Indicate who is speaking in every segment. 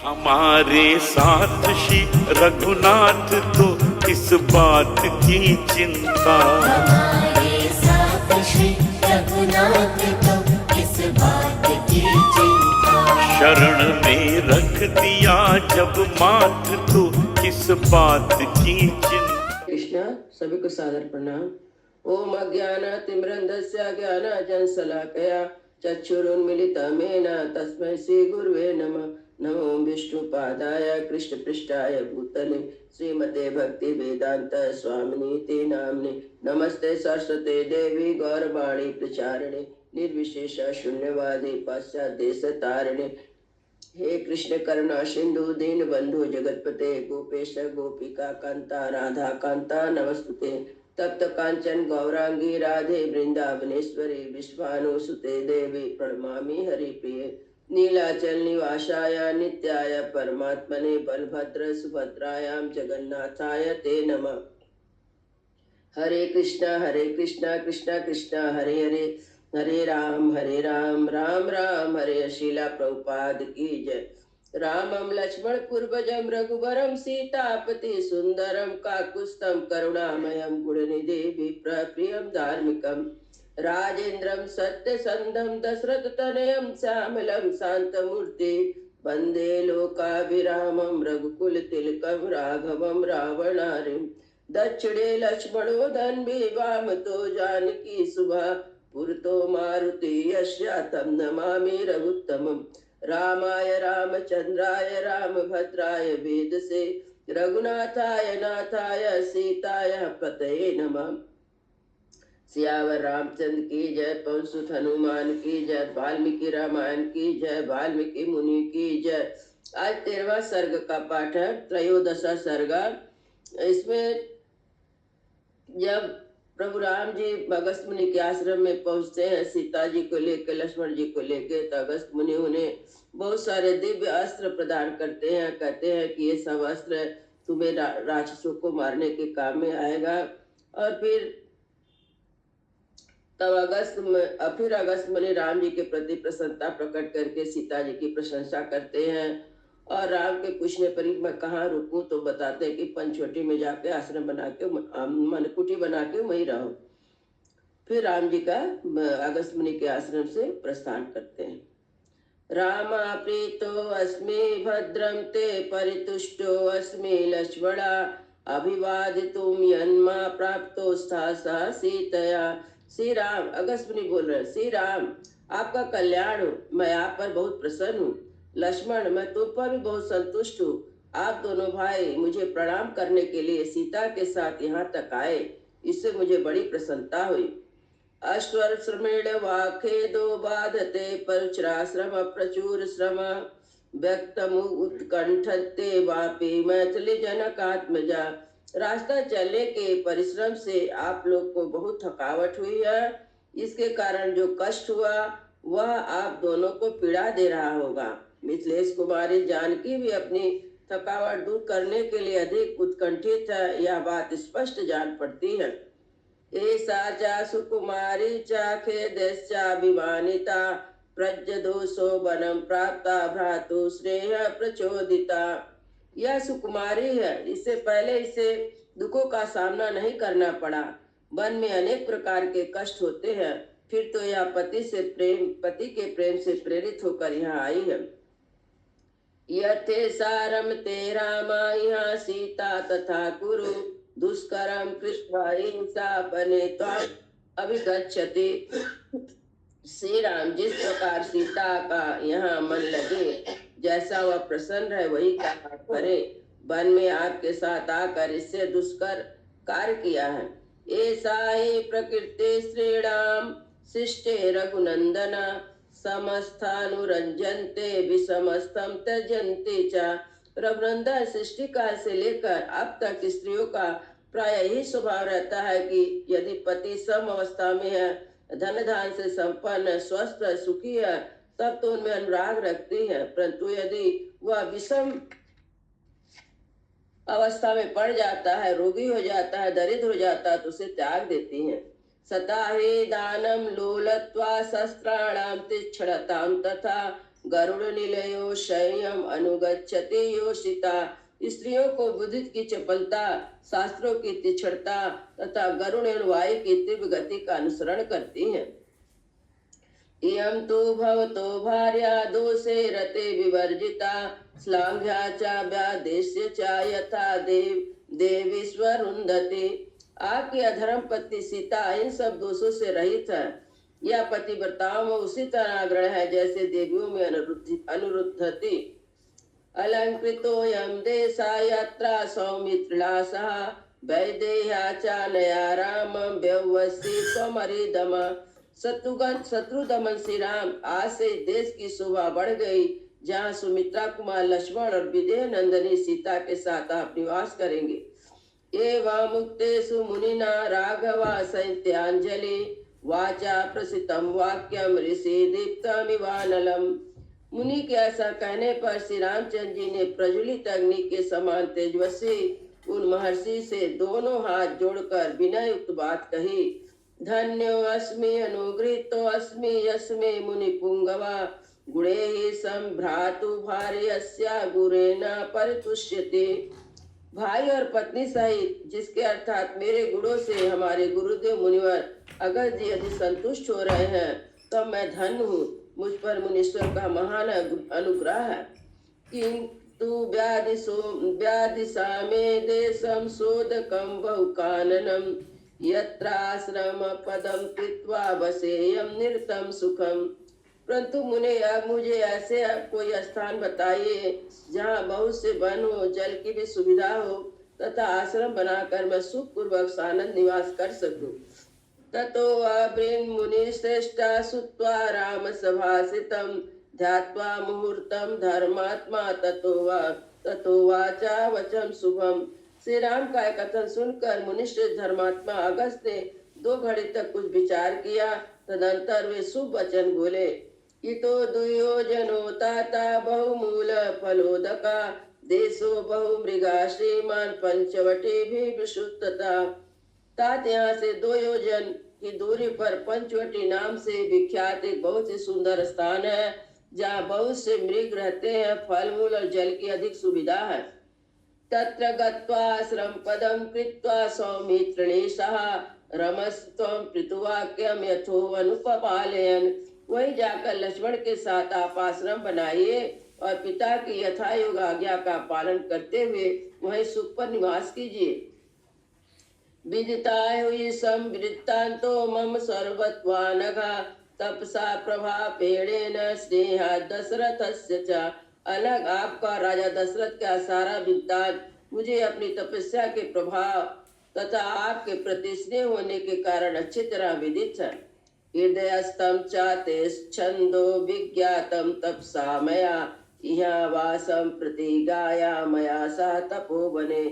Speaker 1: हमारे साथ श्री रघुनाथ तो किस बात की चिंता,
Speaker 2: हमारे साथ श्री रघुनाथ तो किस बात की चिंता।
Speaker 1: शरण में रख दिया जब माथ तो किस बात की चिंता।
Speaker 3: कृष्णा सभी को सादर प्रणाम। ओम अज्ञानातिमिरन्धस्य ज्ञानाञ्जनशलाकया चक्षुरुन्मीलितं तस्मै श्री गुरुवे नमः। नमो विष्णुपादाय कृष्णपृष्ठाय भूतले श्रीमते भक्ति वेदांत स्वामिनीति नाम्ने। नमस्ते सरस्वते देवी गौरवाणी प्रचारिणे निर्विशेष शून्यवादी पाश्चात्यदेशतारिणे। हे कृष्ण करुणा सिंधु दीन बंधु जगतपते गोपेश गोपिका कांता राधा कांता नमस्तुते। तप्त कांचन गौरांगी राधे वृंदावनेश्वरी विश्वानुसुते देवी प्रणमामि हरिप्रिये। नीलाचल निवासाय नित्याय परमात्मने बलभद्र सुभद्रायां जगन्नाथाय ते नमः। हरे कृष्णा कृष्णा कृष्णा हरे हरे, हरे राम राम राम हरे। शीला प्रभुपाद की जय। रामं लक्ष्मण पूर्वजं रघुवरं सीतापति सुंदरं काकुत्स्थं करुणामयं गुणनिधि विप्रप्रियं धार्मिकं राजेन्द्रं सत्यसंधं दशरथतनयं श्यामलं शान्तमूर्ति वन्दे लोकाभिरामं रघुकुलतिलकं राघवं रावणारिं। दक्षिणे लक्ष्मणो धन्वी वामतो जानकी सुभा पुरतो मारुति यस्यातं नमामि रघुत्तमम्। रामाय रामचंद्राय रामभद्राय वेदसे रघुनाथाय नाथाय सीताय पतये नमः। सियावर रामचंद्र की जय, पवन सुत हनुमान की जय, वाल्मीकि रामायण की जय, वाल्मीकि मुनि की जय। आज 13वां सर्ग का पाठ है, त्रयोदशा सर्ग। इसमें जब प्रभु राम जी अगस्त मुनि के आश्रम में पहुंचते हैं सीता जी को लेकर लक्ष्मण जी को लेकर, तो अगस्त मुनि उन्हें बहुत सारे दिव्य अस्त्र प्रदान करते हैं। कहते हैं कि ये सब अस्त्र तुम्हें राक्षसों को मारने के काम में आएगा। और फिर अगस्त मुनि राम जी के प्रति प्रसन्नता प्रकट करके सीता जी की प्रशंसा करते हैं। और राम के पूछने पर मैं कहाँ रुकूं, तो बताते हैं कि पंचवटी में जाके आश्रम बना के मनकुटी बना के वहीं रहो। फिर राम जी का अगस्त मुनि के आश्रम से प्रस्थान करते हैं। रामा प्रीतो अस्मि भद्रं ते परितुष्टो अस्मि लक्ष्मणा अभिवादितुम यन्मा प्राप्तो सा सीतया। श्री राम, अगस्त मुनि बोल रहे, श्री राम आपका कल्याण हो, मैं आप पर बहुत प्रसन्न हूँ। लक्ष्मण, मैं तुम पर भी बहुत संतुष्ट हूँ। आप दोनों भाई मुझे प्रणाम करने के लिए सीता के साथ यहाँ तक आए, इससे मुझे बड़ी प्रसन्नता हुई। अश्वर्श्रमेण वाखेदो बाधते परचराश्रम प्रचुर श्रम व्यक्तम उत्कंठते वापी मैथिली जनकात्मजा। रास्ता चलने के परिश्रम से आप लोग को बहुत थकावट हुई है, इसके कारण जो कष्ट हुआ वह आप दोनों को पीड़ा दे रहा होगा। मिथिलेश कुमारी जानकी भी अपनी थकावट दूर करने के लिए अधिक उत्कंठित है, यह बात स्पष्ट जान पड़ती है। एषा च सुकुमारी च खेदश्चाभिमानिता प्रज्ञदोषो वनं प्राप्ता भ्रातु स्नेह प्रचोदिता। यह सुकुमारी है, इससे पहले इसे दुखों का सामना नहीं करना पड़ा। वन में अनेक प्रकार के कष्ट होते हैं, फिर तो यह पति के प्रेम से प्रेरित होकर यहाँ आई है। यथे सारम ते रामा यहाँ सीता तथा कुरु दुष्करम कृष्ण हिंसा बने त्वाम अभिगच्छति। श्री राम, जिस प्रकार सीता का यहाँ मन लगे, जैसा वह प्रसन्न है वही कार्य करे। वन में आपके साथ आकर इससे दुष्कर कार्य किया है। ऐसा ही प्रकृति श्रीराम शिष्टे रघुनंदन समस्थानुरंजनते विषमस्तम त्यजन्ते च। रघुनंदन सृष्टि काल से लेकर अब तक स्त्रियों का प्राय यही स्वभाव रहता है कि यदि पति सम अवस्था में है, धन धान से संपन्न, स्वस्थ, सुखी है, तब तो उनमें अनुराग रखती है, परंतु यदि वह विषम अवस्था में पड़ जाता है, रोगी हो जाता है, दरिद्र हो जाता है, तो उसे त्याग देती हैं। सता ही दानम लोलत्वा शस्त्राणाम तिक्षणताम तथा गरुड़ निलयो शय्यम अनुगच्छति योषिता। स्त्रियों को बुद्धि की चपलता, शास्त्रों की तिछड़ता तथा गरुड़ और वायु की तीव्र गति का अनुसरण करती हैं। इयं तु भवतो भार्या दोषे रते विवर्जिता, श्लाघ्या च व्यादेश्य च यथा देवीश्वरुन्धति। आपकी अधर्म पत्नी सीता इन सब दोषों से रहित है। यह पतिव्रताओं में उसी तरह ग्रहण है जैसे देवियों में अनुरुद्धति। अलंकृतोऽयं देशा यत्र सौमित्रिणा सह, वैदेह्या च नया रामं व्यवसी स्वमरिदम। शत्रुदमन श्री राम, आज से देश की शोभा बढ़ गई जहाँ सुमित्रा कुमार लक्ष्मण और विदेह नंदनी सीता के साथ आप निवास करेंगे। एवं मुक्तेषु मुनिना राघवा संत्यांजलि, वाचा प्रसिद्धम वाक्यम ऋषि दीप्तमिवानलम। मुनि के ऐसा कहने पर श्री रामचंद्र जी ने प्रज्वलित अग्नि के समान तेजस्वी उन महर्षि से दोनों हाथ जोड़कर विनय युक्त बात कही। धन्यो अस्मि अनुगृहीतो अस्मि यस्मे मुनि पुंगवा, गुणे ही संभ्रातु भार्यस्या गुरेण परितुष्यते। भाई और पत्नी सहित जिसके अर्थात मेरे गुणों से हमारे गुरुदेव मुनिवर अगर जी यदि संतुष्ट हो रहे हैं तो मैं धन्य हूँ। मुझ पर मुनीश्वर का महान अनुग्रह है। किंतु व्याधिसा में देशम शोधकम बहुकाननम, यत्राश्रम पदम कृत्वा वसेयम निरतम सुखम। परंतु मुझे ऐसे कोई स्थान बताइए जहाँ बहुत से वन हो, जल की भी सुविधा हो तथा आश्रम बनाकर मैं सुख पूर्वक सानंद निवास कर सकूं। ततो अब्रीन् मुनि श्रेष्ठा सुत्वा राम सभासितम, ध्यात्वा मुहूर्तम धर्मात्मा ततो वाचा वचम शुभम। श्री राम का कथन सुनकर मुनिश्रेष्ठ धर्मात्मा अगस्त ने 2 घड़ी तक कुछ विचार किया। तदंतर वे शुभ वचन बोले। इतो दुयोजनो ताता बहुमूल फलोदका, देशो बहुमृगा श्रीमान पंचवटी भी विशुद्धता। तात यहाँ से 2 योजन की दूरी पर पंचवटी नाम से विख्यात एक बहुत ही सुंदर स्थान है जहाँ बहुत से मृग रहते हैं, फल मूल और जल की अधिक सुविधा है। तत्र गत्वा श्रम पदम कृत्वा सौमित्रिणी सह, रमस्त्वं पृथुवाक्यम यथो अनुपपालयन। वहीं जाकर लक्ष्मण के साथ आप आश्रम बनाइए और पिता की यथायोग आज्ञा का पालन करते हुए वहीं सुख पर निवास कीजिए। विदिता हुई संवृत्तान्तो मम सर्वत्वानघा, तपसा प्रभापेणेन स्नेहा दशरथस्य च। अलग आपका राजा दशरथ का सारा वृत्तांत मुझे अपनी तपस्या के प्रभाव तथा आपके प्रति स्नेह होने के कारण अच्छी तरह विदित है। हृदयस्थम चाते छंदो विज्ञातम तपसा मया, यहाँ वासम प्रति गाया मया सा तपोवने।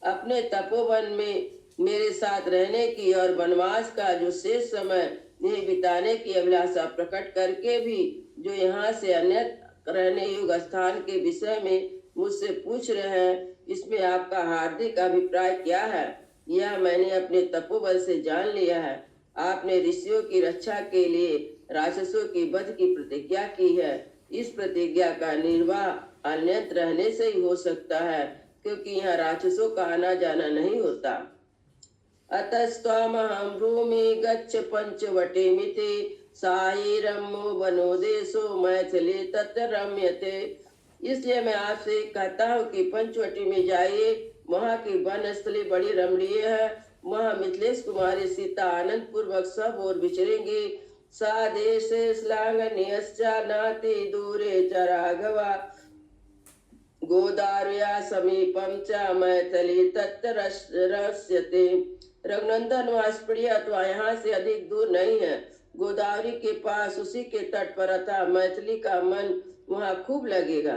Speaker 3: अपने तपोवन में मेरे साथ रहने की और वनवास का जो शेष समय यहीं बिताने की अभिलाषा प्रकट करके भी जो यहाँ से अन्य रहने योग्य स्थान के विषय में मुझसे पूछ रहे हैं, इसमें आपका हार्दिक अभिप्राय क्या है? यह मैंने अपने तपोबल से जान लिया है। आपने ऋषियों की रक्षा के लिए राक्षसों की वध की प्रतिज्ञा की है। इस प्रतिज्ञा का निर्वाह अन्यत्र रहने से ही हो सकता है, क्योंकि यहाँ राक्षसों का आना जाना नहीं होता। अतस्त्वामहं भूमि गच्छ पंचवटीमिति, साई रम्यो वनो देशो मैथिली तत्र रम्यते। इसलिए मैं आपसे कहता हूँ कि पंचवटी में जाइए, वहाँ की वन स्थली बड़ी रमणीय है। वहाँ मिथिलेश कुमारी सीता आनंद पूर्वक सब और विचरेंगी। सा देशे श्लाघनीयश्च नाति दूरे च राघवा, गोदावर्या समीपम च मैथिली तत्र रस्यते। रघुनंदन वाष्पड़िया अथवा यहाँ से अधिक दूर नहीं है। गोदावरी के पास उसी के तट पर अतः मैथिली का मन वहाँ खूब लगेगा।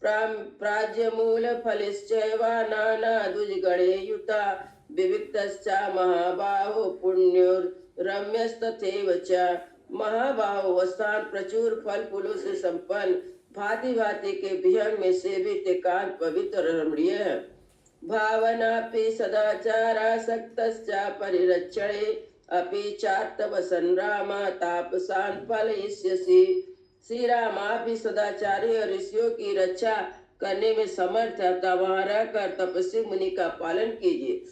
Speaker 3: प्राज्य मूल फलिश्चैवा नाना द्विजगणे युता, विविक्तश्च महाबाहो पुण्योर्रम्यस्तथैव च। महाबाहो स्थान प्रचुर फल फूलों से संपन्न, भांति भांति के विहंग में सेवित एकांत पवित्र रमणीय है। भावनापि सदाचारासक्तश्च परिरक्षणे, अपि चार्तव संरामा तापसान् फलयिष्यसि। श्री राम आप भी सदाचारी और ऋषियों की रक्षा करने में समर्थ है, तब वहां रहकर तपस्वी मुनि का पालन कीजिए।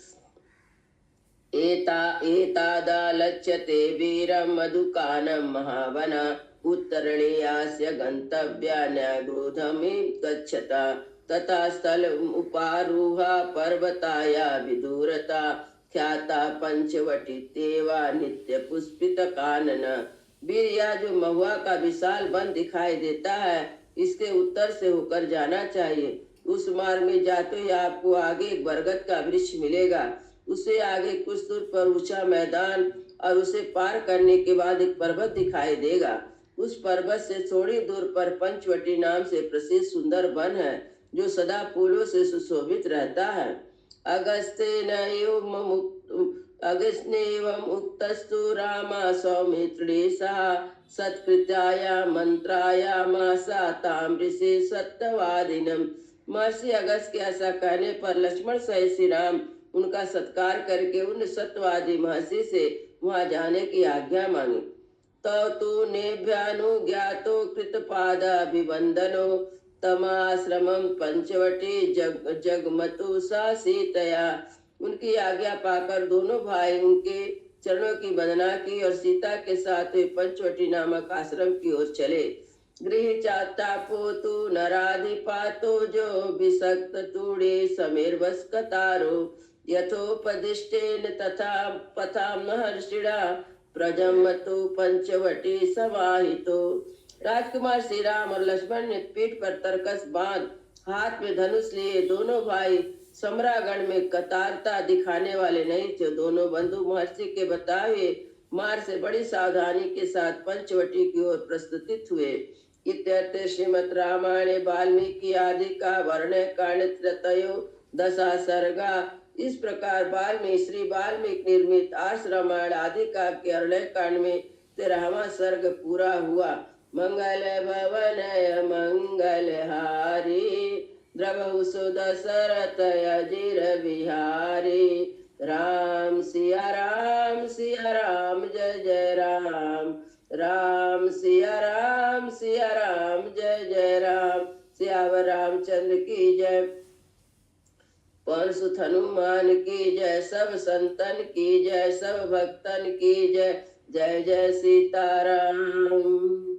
Speaker 3: एतादालच्यते वीरं मधुकानं महावना उत्तरणीयास्य गन्तव्या न्यागृधमिं गच्छता तथा स्थल उपारूहा पर्वताया विदूरता ख्याता पंचवटी तेवा नित्य पुष्पित कानन। वीर, यह जो महुआ का विशाल वन दिखाई देता है, इसके उत्तर से होकर जाना चाहिए। उस मार्ग में जाते ही आपको आगे एक बरगद का वृक्ष मिलेगा। उसे आगे कुछ दूर पर ऊंचा मैदान और उसे पार करने के बाद एक पर्वत दिखाई देगा। उस पर्वत से थोड़ी दूर पर पंचवटी नाम से प्रसिद्ध सुंदर वन है, जो सदा फूलों से सुशोभित रहता है। अगस्त्येवं उक्तस्तु रामा सौमित्रे सह सत्कृत्याया मंत्रायामासा ताम ऋषि सत्यवादिनम। महर्षि अगस्त के ऐसा कहने पर लक्ष्मण सहित श्री राम उनका सत्कार करके उन सत्यवादी महर्षि से वहां जाने की आज्ञा मांगी। तो तू नेभ्यानुज्ञातो कृतपादाभिवंदनो तमाश्रमं पंचवटी जगमतु सा सीतया। उनकी आज्ञा पाकर दोनों भाई उनके चरणों की वंदना की और सीता के साथ वे पंचवटी नामक आश्रम की ओर चले। गृह चातापो तु नराधिपातो जो विसक्त तूड़े समीर कतारो यथोपदिष्टेन तथा पथा महर्षिणा प्रजमतु पंचवटी समाहितो। राजकुमार श्री राम और लक्ष्मण ने पीठ पर तरकस बांध हाथ में धनुष लिए दोनों भाई सम्रागण में कतारता दिखाने वाले नहीं थे। दोनों बंधु महर्षि के बताए मार्ग से बड़ी सावधानी के साथ पंचवटी की ओर प्रस्तुत हुए। इत्यर्थे श्रीमद् रामायणे वाल्मीकि आदि का वर्ण कांड त्रयो दशा सर्गा। इस प्रकार श्री वाल्मीकि निर्मित आर्ष रामायण आदि का के अरण्य कांड में 13वां सर्ग पूरा हुआ। मंगल भवनय मंगलहारी द्रवहु सुदशरथ अजिर बिहारी। राम सिया राम जय जय राम। राम सिया राम जय जय राम। सियावर रामचंद्र की जय। पवन सुत हनुमान की जय। सब संतन की जय। सब भक्तन की जय। जय जय सीताराम।